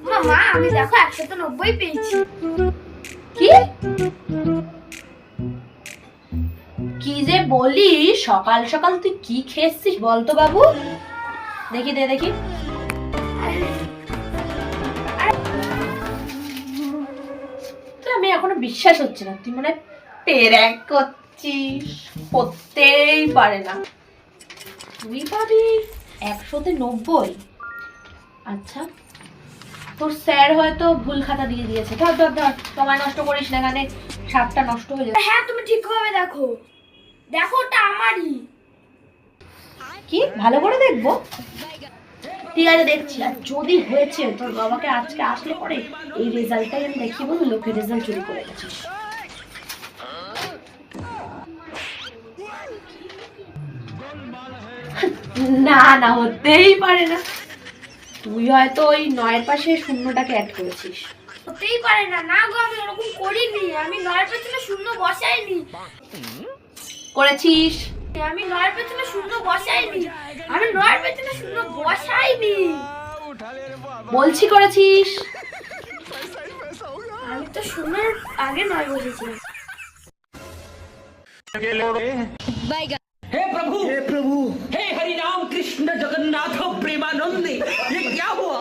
মামা আমি দেখো 190 পেয়েছি। কি কি যে বলি, সকাল সকাল তুই কি খেয়েছিস বলতো বাবু? দেখি দে দেখি। তো আমি এখনো বিশ্বাস হচ্ছে না, তুই মনে পেরেক করছিস। হতেই পারে না, তুই পাবি 190। আচ্ছা, তোর স্যার হয়তো ভুল খাতা দিয়ে দিয়েছে। ধর ধর ধর, সময় নষ্ট করিস না, এখানে সাপটা নষ্ট হয়ে যাবে। হ্যাঁ তুমি ঠিকভাবে দেখো, দেখো ওটা আমারই। কি ভালো করে দেখবো? ঠিক আছে দেখছি। আর যদি হয়েছে তোর বাবাকে আজকে আসলে পরে এই রেজাল্টটাই আমি দেখিয়ে বলবো লোকের রেজাল্ট চুরি করে গেছিস। না না, হতেই পারে না, তুই হয়তো ওই 9-এর পাশে শূন্যটাকে অ্যাড করেছিস। হতেই পারে না। না গো আমি ওরকম করিনি, আমি 9-এর পেছনে শূন্য বসাইনি। করেছিস? আমি 9-এর পেছনে শূন্য বসাইনি, আমি 9-এর পেছনে শূন্য বসাইনি। বলছি করেছিস। আমি তো শূন্যের আগে 9 বসেছিলাম। हे प्रभु हे हरि राम कृष्ण जगन्नाथ प्रेमानंद ये क्या हुआ?